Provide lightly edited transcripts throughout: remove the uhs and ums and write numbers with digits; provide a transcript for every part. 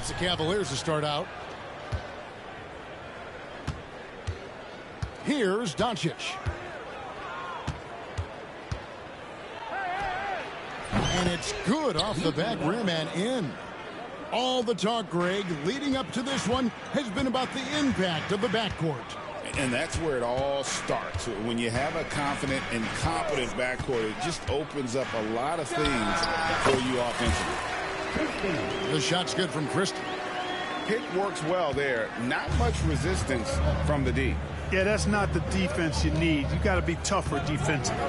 It's the Cavaliers to start out. Here's Doncic. And it's good off the back rim and in. All the talk, Greg, leading up to this one has been about the impact of the backcourt. And that's where it all starts. When you have a confident and competent backcourt, it just opens up a lot of things for you offensively. The shot's good from Christie. Pick works well there. Not much resistance from the D. Yeah, that's not the defense you need. You got to be tougher defensively.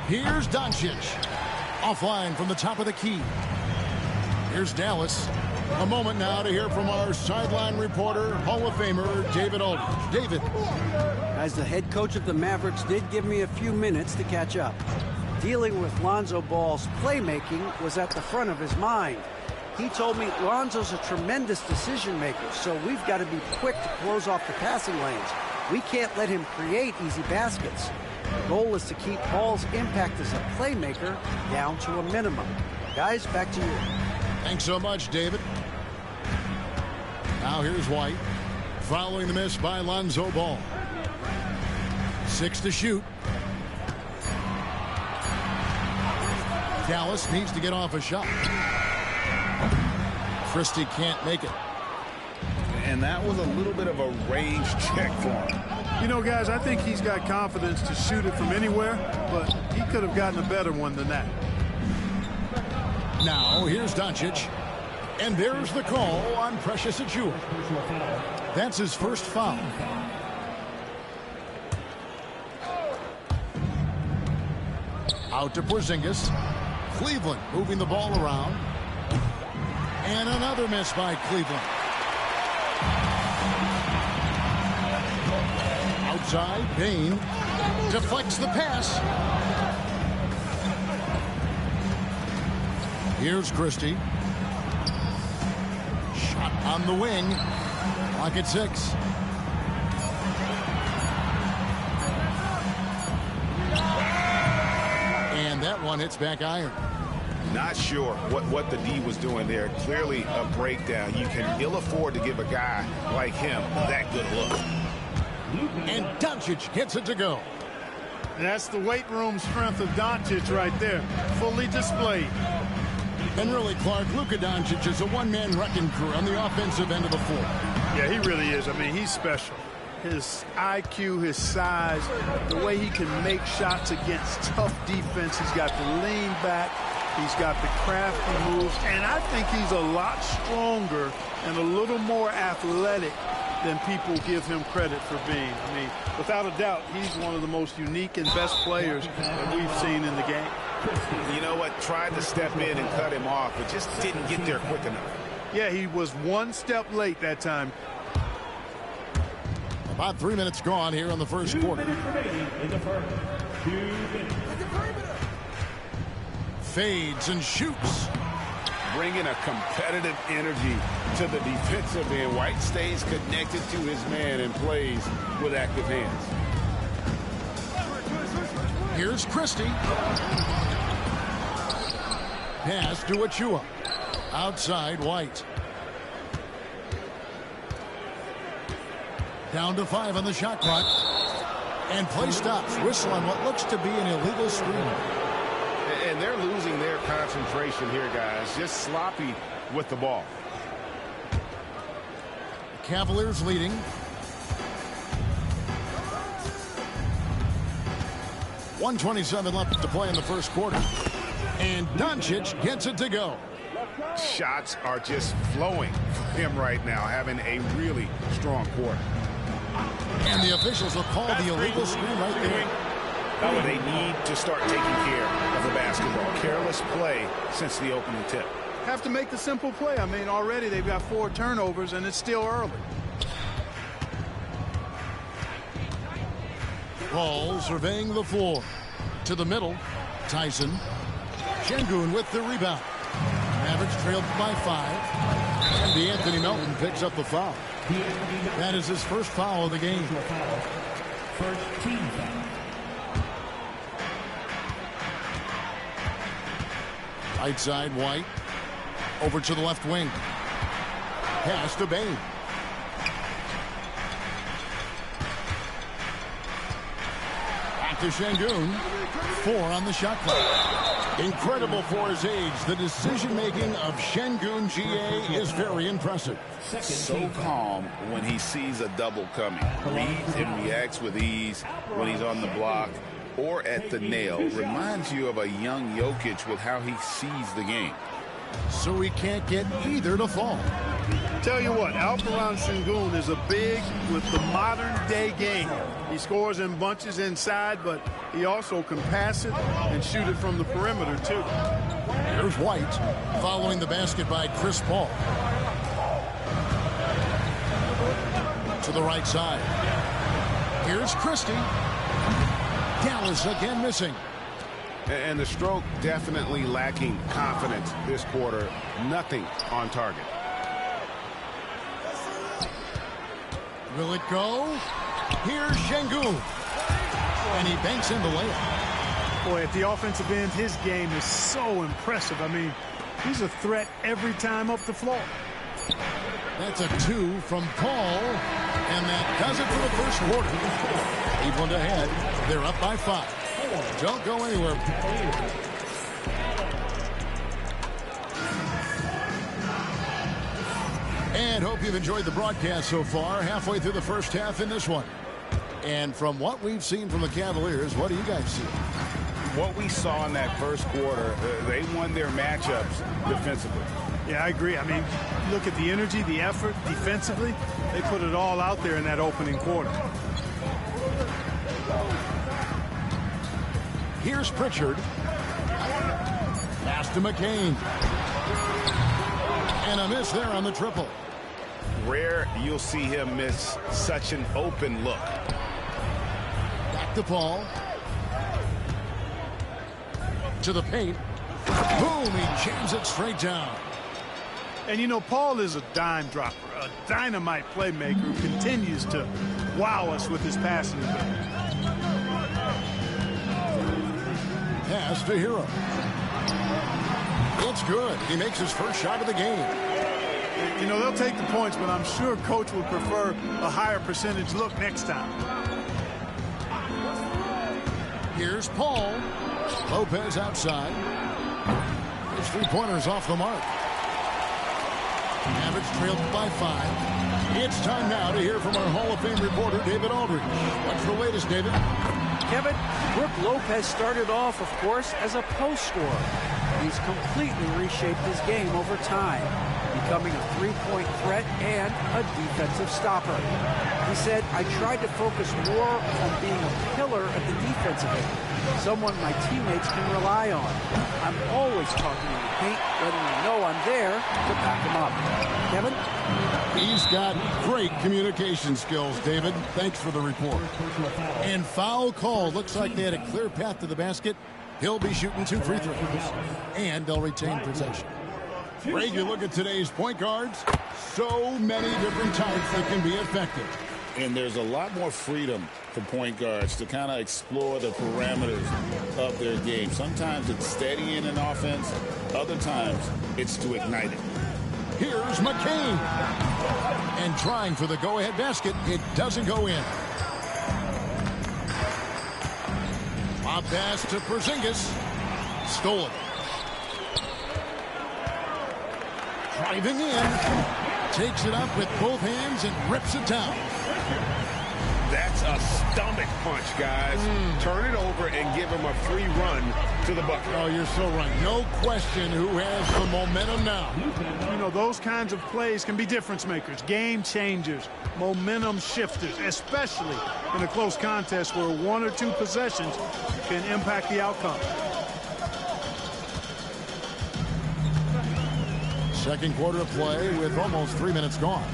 Here's Doncic. Offline from the top of the key. Here's Dallas. A moment now to hear from our sideline reporter, Hall of Famer David Aldridge. David. As the head coach of the Mavericks did give me a few minutes to catch up. Dealing with Lonzo Ball's playmaking was at the front of his mind. He told me Lonzo's a tremendous decision maker, so we've got to be quick to close off the passing lanes. We can't let him create easy baskets. The goal is to keep Ball's impact as a playmaker down to a minimum. Guys, back to you. Thanks so much, David. Now here's White. Following the miss by Lonzo Ball. 6 to shoot. Dallas needs to get off a shot. Christie can't make it. And that was a little bit of a range check for him. You know, guys, I think he's got confidence to shoot it from anywhere, but he could have gotten a better one than that. Now, here's Doncic. And there's the call on Precious Achiuwa. That's his first foul. Out to Porzingis. Cleveland moving the ball around. And another miss by Cleveland. Outside, Bane deflects the pass. Here's Christie. Shot on the wing. Clock at 6. And that one hits back iron. Not sure what the D was doing there. Clearly a breakdown. You can ill afford to give a guy like him that good look. And Doncic gets it to go. That's the weight room strength of Doncic right there. Fully displayed. And really, Clark, Luka Doncic is a one-man wrecking crew on the offensive end of the floor. Yeah, he really is. I mean, he's special. His IQ, his size, the way he can make shots against tough defense. He's got the lean back. He's got the crafty moves. And I think he's a lot stronger and a little more athletic than people give him credit for being. I mean, without a doubt, he's one of the most unique and best players that we've seen in the game. You know what? Tried to step in and cut him off, but just didn't get there quick enough. Yeah, he was one step late that time. About 3 minutes gone here in the first quarter. Fades and shoots. Bringing a competitive energy to the defensive end. White stays connected to his man and plays with active hands. Here's Christie. Pass to Achiuwa. Outside, White. Down to 5 on the shot clock. And play stops. Whistle on what looks to be an illegal screen. And they're losing their concentration here, guys. Just sloppy with the ball. Cavaliers leading. .127 left to play in the first quarter. And Doncic gets it to go. Shots are just flowing for him right now, having a really strong quarter. And the officials will call the illegal screen right there. Oh, they need to start taking care of the basketball. Careless play since the opening tip. Have to make the simple play. I mean, already they've got 4 turnovers, and it's still early. Ball surveying the floor. To the middle. Tyson. Şengün with the rebound. Mavericks trailed by 5. And D'Anthony Melton picks up the foul. That is his first foul of the game. First team foul. Right side, White. Over to the left wing. Pass to Bain. Back to Şengün. 4 on the shot clock. Incredible for his age. The decision-making of Şengün GA is very impressive. So calm when he sees a double coming. Reads and reacts with ease when he's on the block or at the nail. Reminds you of a young Jokic with how he sees the game. So he can't get either to fall. Tell you what, Alperen Şengün is a big with the modern-day game. He scores in bunches inside, but he also can pass it and shoot it from the perimeter, too. Here's White following the basket by Chris Paul. To the right side. Here's Christie. Dallas again missing. And the stroke definitely lacking confidence this quarter. Nothing on target. Will it go? Here's Şengün. And he banks in the layup. Boy, at the offensive end, his game is so impressive. I mean, he's a threat every time up the floor. That's a 2 from Paul. And that does it for the first quarter. Cleveland ahead. They're up by 5. Don't go anywhere. And hope you've enjoyed the broadcast so far. Halfway through the first half in this one. And from what we've seen from the Cavaliers, what do you guys see? What we saw in that first quarter, they won their matchups defensively. Yeah, I agree. I mean, look at the energy, the effort defensively. They put it all out there in that opening quarter. Here's Pritchard. Pass to McCain. And a miss there on the triple. Rare you'll see him miss such an open look. Back to Paul. To the paint. Boom, he jams it straight down. And, you know, Paul is a dime dropper, a dynamite playmaker who continues to wow us with his passing ability. Pass to Hero. It's good. He makes his first shot of the game. You know, they'll take the points, but I'm sure Coach would prefer a higher percentage look next time. Here's Paul. Lopez outside. His three-pointer's off the mark. Mavericks trailed by 5. It's time now to hear from our Hall of Fame reporter, David Aldridge. What's the latest, David? Kevin, Brook Lopez started off, of course, as a post scorer. He's completely reshaped his game over time, becoming a three-point threat and a defensive stopper. He said, I tried to focus more on being a pillar at the defensive end, someone my teammates can rely on. I'm always talking in the paint, letting them know I'm there to back them up. Kevin? He's got great communication skills, David. Thanks for the report. And foul call. Looks like they had a clear path to the basket. He'll be shooting 2 free throws. And they'll retain possession. Greg, you look at today's point guards. So many different types that can be effective. And there's a lot more freedom for point guards to kind of explore the parameters of their game. Sometimes it's steadying an offense. Other times it's to ignite it. Here's McCain. And trying for the go-ahead basket. It doesn't go in. Lob pass to Porzingis. Stolen. Driving in. Takes it up with both hands and rips it down. That's a stomach punch, guys. Turn it over and give him a free run to the bucket. Oh, you're so right. No question who has the momentum now. You know, those kinds of plays can be difference makers, game changers, momentum shifters, especially in a close contest where 1 or 2 possessions can impact the outcome. Second quarter of play with almost 3 minutes gone.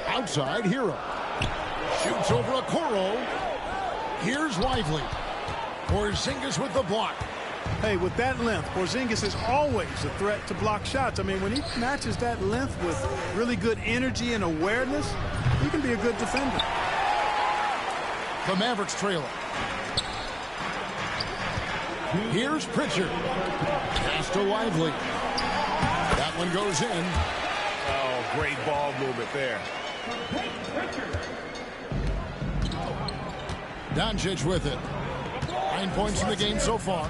Outside, Hero. Shoots over a Okoro. Here's Lively. Porzingis with the block. Hey, with that length, Porzingis is always a threat to block shots. I mean, when he matches that length with really good energy and awareness, he can be a good defender. The Mavericks trailer. Here's Pritchard. Pass to Lively. one goes in. Oh, great ball movement there. Doncic with it. 9 points in the game so far.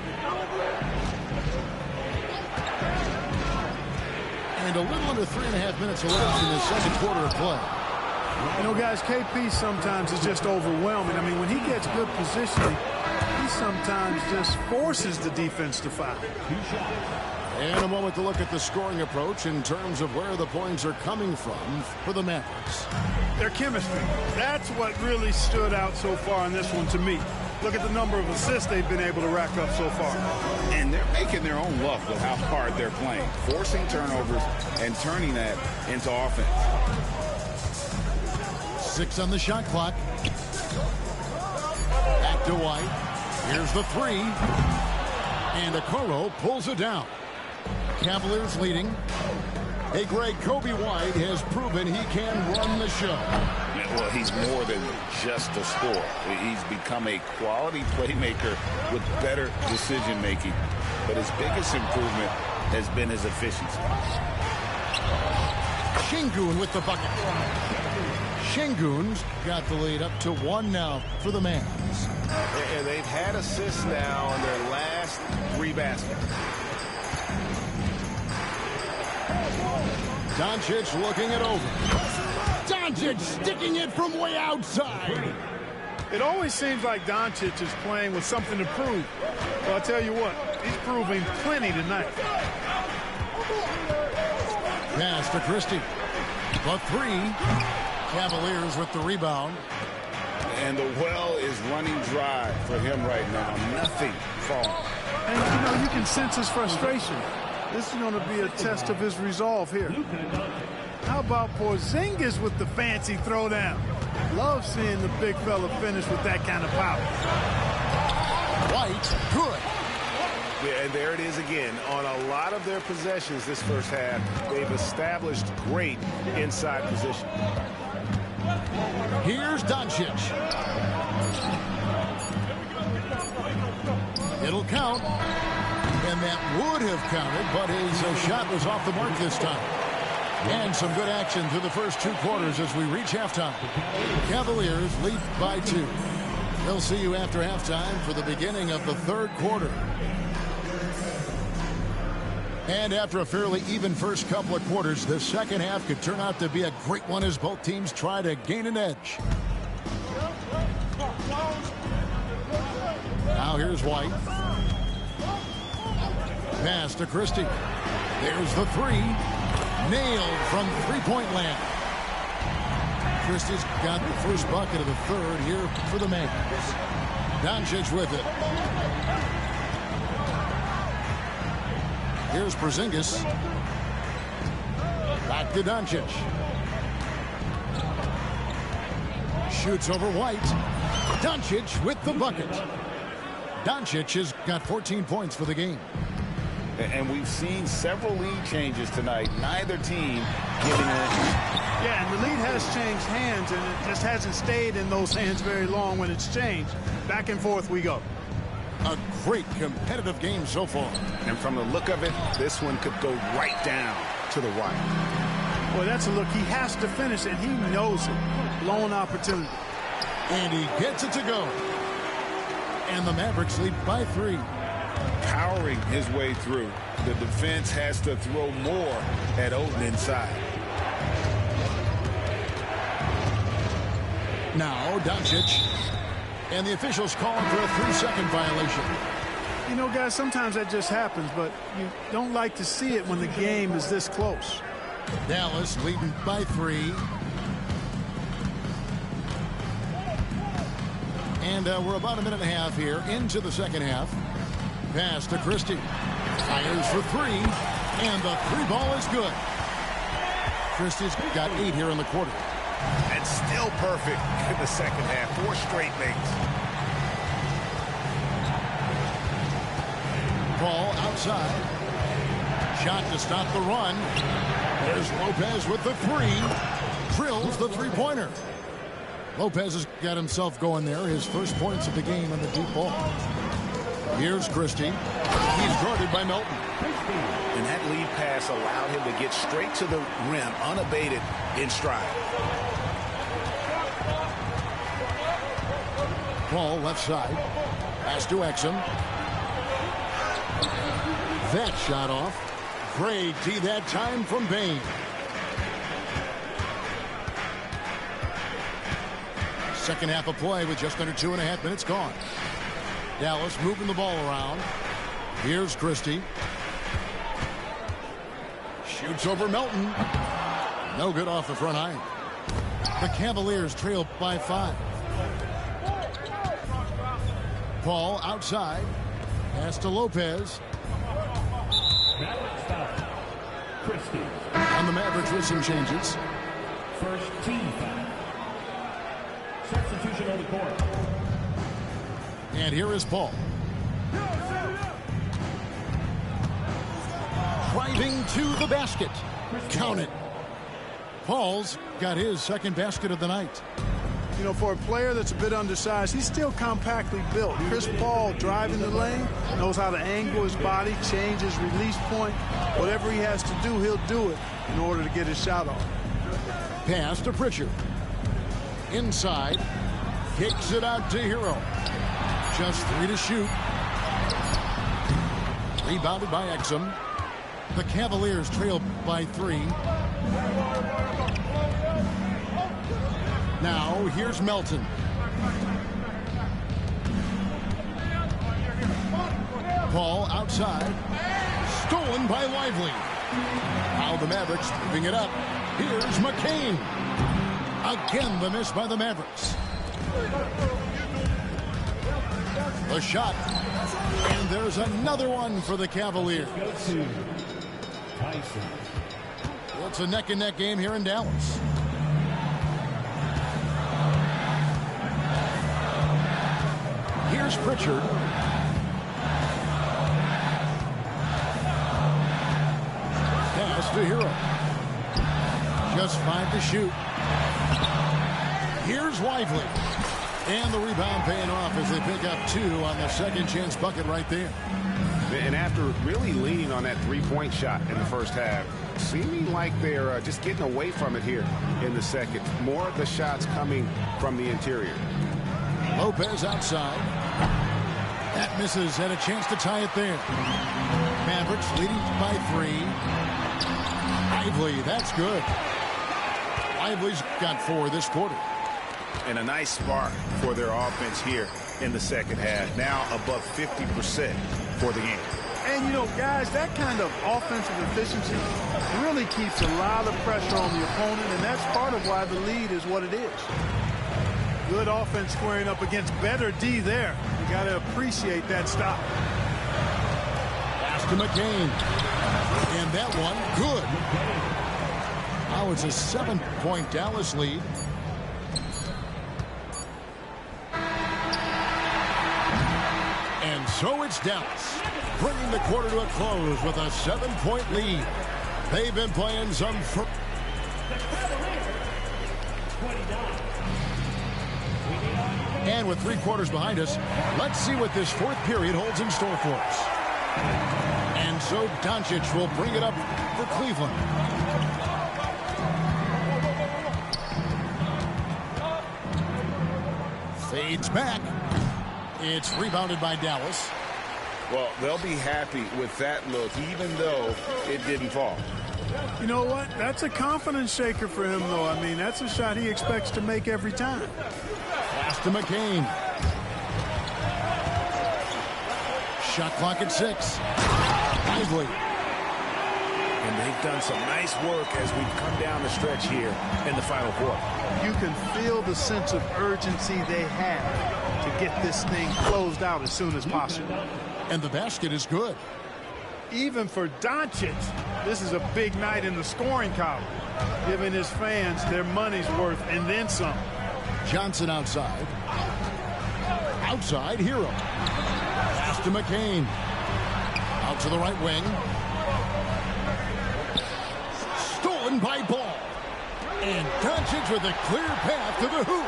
And a little under 3.5 minutes left in the second quarter of play. You know, guys, KP sometimes is just overwhelming. I mean, when he gets good positioning, he sometimes just forces the defense to foul. And a moment to look at the scoring approach in terms of where the points are coming from for the Mavericks. Their chemistry. That's what really stood out so far in this one to me. Look at the number of assists they've been able to rack up so far. And they're making their own luck with how hard they're playing, forcing turnovers and turning that into offense. 6 on the shot clock. Back to White. Here's the three. And Okoro pulls it down. Cavaliers leading. Hey, Greg, Kobe White has proven he can run the show. Well, he's more than just a scorer. He's become a quality playmaker with better decision-making. But his biggest improvement has been his efficiency. Şengün with the bucket. Şengün's got the lead up to 1 now for the Mavs. And they've had assists now on their last 3 baskets. Doncic looking it over. Doncic sticking it from way outside. It always seems like Doncic is playing with something to prove. Well, I'll tell you what, he's proving plenty tonight. Pass to Christie. The three. Cavaliers with the rebound. And the well is running dry for him right now. Nothing falling. And, you know, you can sense his frustration. This is going to be a test of his resolve here. How about Porzingis with the fancy throwdown? Love seeing the big fella finish with that kind of power. White, good. Yeah, and there it is again. On a lot of their possessions this first half, they've established great inside position. Here's Doncic. It'll count. And that would have counted, but his shot was off the mark this time. And some good action through the first 2 quarters as we reach halftime. Cavaliers lead by 2. They'll see you after halftime for the beginning of the 3rd quarter. And after a fairly even first couple of quarters, the second half could turn out to be a great one as both teams try to gain an edge. Now here's White. Pass to Christie. There's the three. Nailed from three-point land. Christie's got the first bucket of the 3rd here for the Mavericks. Doncic with it. Here's Porzingis. Back to Doncic. Shoots over White. Doncic with the bucket. Doncic has got 14 points for the game. And we've seen several lead changes tonight. Neither team giving an inch. Yeah, and the lead has changed hands, and it just hasn't stayed in those hands very long when it's changed. Back and forth we go. A great competitive game so far. And from the look of it, this one could go right down to the wire. Boy, that's a look. He has to finish, and he knows it. Lone opportunity. And he gets it to go. And the Mavericks lead by 3. Powering his way through. The defense has to throw more at Oden inside. Now Doncic. And the officials calling for a 3-second violation. You know, guys, sometimes that just happens, but you don't like to see it when the game is this close. Dallas leading by 3. And we're about a minute and a half here into the second half. Pass to Christie. Fires for 3. And the 3 ball is good. Christie's got 8 here in the quarter. And still perfect in the second half. 4 straight makes. Ball outside. Shot to stop the run. There's Lopez with the 3. Drills the 3-pointer. Lopez has got himself going there. His first points of the game on the deep ball. Here's Christie. He's guarded rebounded by Melton. And that lead pass allowed him to get straight to the rim, unabated, in stride. Ball left side. Pass to Exum. That shot off. Great D that time from Bane. Second half of play with just under 2.5 minutes gone. Dallas moving the ball around. Here's Christie. Shoots over Melton. No good off the front iron. The Cavaliers trail by 5. Paul outside. Pass to Lopez. And the Mavericks with some changes. First team foul. Substitution on the court. And here is Paul. Driving to the basket. Count it. Paul's got his second basket of the night. You know, for a player that's a bit undersized, he's still compactly built. Chris Paul driving the lane, knows how to angle his body, change his release point. Whatever he has to do, he'll do it in order to get his shot off. Pass to Pritchard. Inside. Kicks it out to Hero. Just 3 to shoot. Rebounded by Exum. The Cavaliers trail by 3. Now, here's Melton. Paul outside. Stolen by Lively. Now the Mavericks moving it up. Here's McCain. Again, the miss by the Mavericks. The shot. And there's another one for the Cavaliers. It's a neck-and-neck game here in Dallas. Here's Pritchard. Pass to Hero. Just 5 to shoot. Here's Lively. And the rebound paying off as they pick up 2 on the second chance bucket right there. And after really leaning on that three-point shot in the first half, seeming like they're just getting away from it here in the second. More of the shots coming from the interior. Lopez outside. That misses. Had a chance to tie it there. Mavericks leading by 3. Lively, that's good. Lively's got 4 this quarter. And a nice spark for their offense here in the second half. Now above 50% for the game. And, you know, guys, that kind of offensive efficiency really keeps a lot of pressure on the opponent, and that's part of why the lead is what it is. Good offense squaring up against better D there. You got to appreciate that stop. Pass to McCain. And that one, good. Now it's a 7-point Dallas lead. And so it's Dallas, bringing the quarter to a close with a 7-point lead. They've been playing some... And with 3 quarters behind us, let's see what this 4th period holds in store for us. And so Doncic will bring it up for Cleveland. Fades back. It's rebounded by Dallas. Well, they'll be happy with that look, even though it didn't fall. You know what? That's a confidence shaker for him, though. I mean, that's a shot he expects to make every time. Pass to McCain. Shot clock at 6. Lively. And they've done some nice work as we come down the stretch here in the final quarter. You can feel the sense of urgency they have to get this thing closed out as soon as possible. And the basket is good. Even for Doncic, this is a big night in the scoring column, giving his fans their money's worth and then some. Johnson outside. Outside, Hero. Pass to McCain. Out to the right wing. Stolen by Ball. And Doncic with a clear path to the hoop.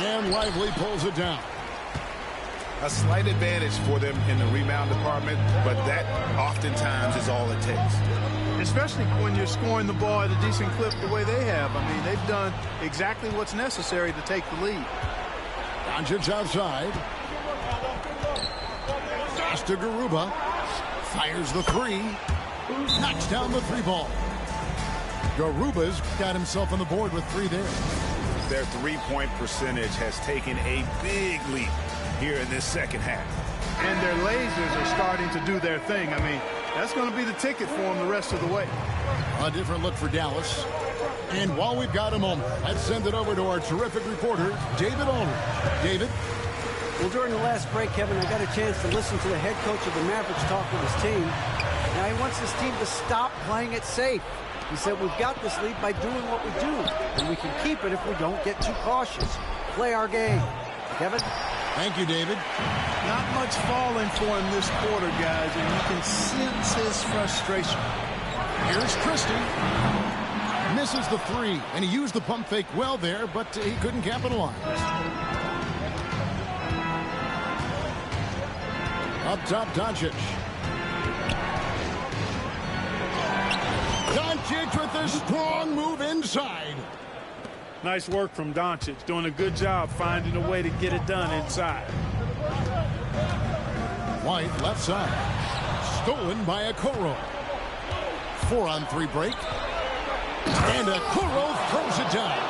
And Lively pulls it down. A slight advantage for them in the rebound department, but that oftentimes is all it takes. Especially when you're scoring the ball at a decent clip the way they have. I mean, they've done exactly what's necessary to take the lead. Doncic outside. Pass to Garuba. Fires the three. Knocks down the three ball. Garuba's got himself on the board with 3 there. Their three-point percentage has taken a big leap here in this second half. And their lasers are starting to do their thing. I mean, that's going to be the ticket for them the rest of the way. A different look for Dallas. And while we've got a moment, let's send it over to our terrific reporter, David Aldridge. David? Well, during the last break, Kevin, I got a chance to listen to the head coach of the Mavericks talk with his team. Now, he wants his team to stop playing it safe. He said, we've got this lead by doing what we do, and we can keep it if we don't get too cautious. Play our game. Kevin? Thank you, David. Not much falling for him this quarter, guys, and you can sense his frustration. Here's Christie. Misses the three, and he used the pump fake well there, but he couldn't capitalize. Up top, Doncic. Doncic with a strong move inside. Nice work from Doncic, doing a good job finding a way to get it done inside. White left side. Stolen by Okoro. 4-on-3 break. And Okoro throws it down.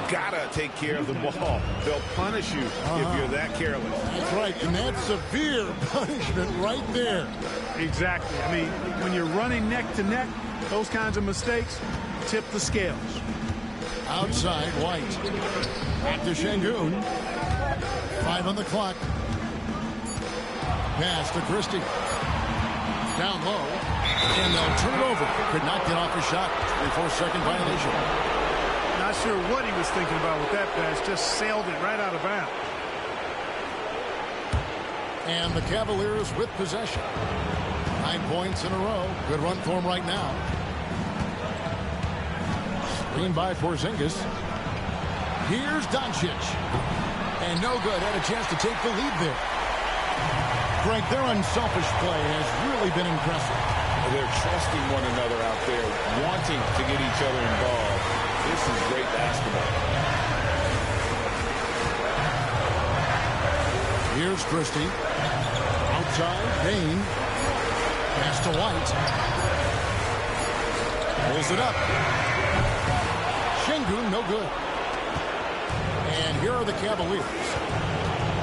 Gotta take care of the ball. They'll punish you if you're that careless. That's right, and that's severe punishment right there. Exactly. I mean, when you're running neck to neck, those kinds of mistakes tip the scales. Outside, White. Back to Şengün. 5 on the clock. Pass to Christie. Down low. And they'll turn it over. Could not get off a shot. 3-4-second violation. Not sure what he was thinking about with that pass. Just sailed it right out of bounds. And the Cavaliers with possession. 9 points in a row. Good run for him right now. Screen by Porzingis. Here's Doncic. And no good. Had a chance to take the lead there. Greg, their unselfish play has really been impressive. They're trusting one another out there, wanting to get each other involved. This is great basketball. Here's Christie. Outside, Payne. Pass to White. Pulls it up. Şengün, no good. And here are the Cavaliers.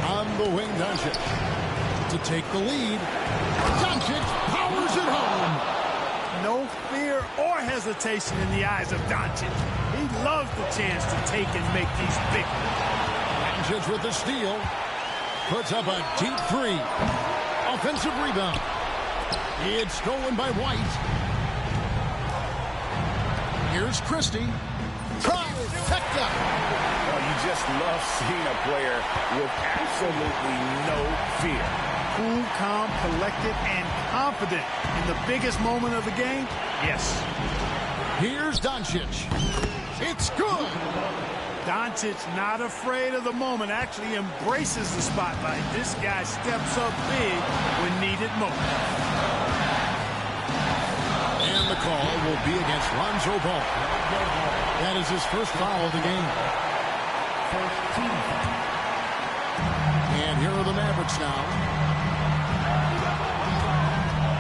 On the wing, Doncic. To take the lead. Doncic powers it home. No fear or hesitation in the eyes of Doncic. He loves the chance to take and make these big ones. Doncic with the steal. Puts up a deep three. Offensive rebound. It's stolen by White. Here's Christie. Trifecta. Well, you just love seeing a player with absolutely no fear. Cool, calm, collected, and confident in the biggest moment of the game? Yes. Here's Doncic. It's good. Doncic not afraid of the moment, actually embraces the spotlight. This guy steps up big when needed most. And the call will be against Lonzo Ball. That is his first foul of the game. And here are the Mavericks now.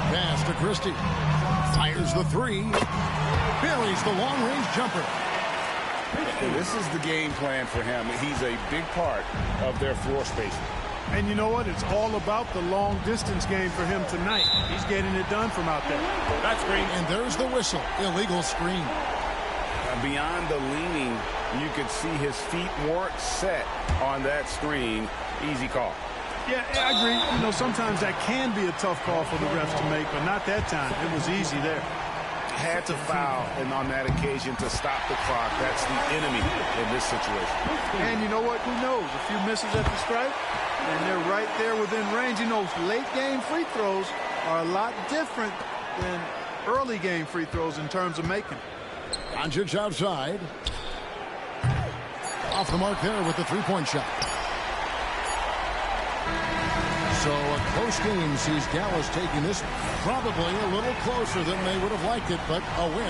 Pass to Christie. Fires the three. Buries the long-range jumper. This is the game plan for him. He's a big part of their floor spacing. And you know what? It's all about the long-distance game for him tonight. He's getting it done from out there. That's great. And there's the whistle. Illegal screen. Beyond the leaning, you could see his feet weren't set on that screen. Easy call. Yeah, I agree. You know, sometimes that can be a tough call for the refs to make, but not that time. It was easy there. Had to foul, and on that occasion to stop the clock. That's the enemy in this situation. And you know what? Who knows? A few misses at the stripe, and they're right there within range. You know, late-game free throws are a lot different than early-game free throws in terms of making. Doncic outside. Off the mark there with the three-point shot. So a close game sees Dallas taking this probably a little closer than they would have liked it, but a win.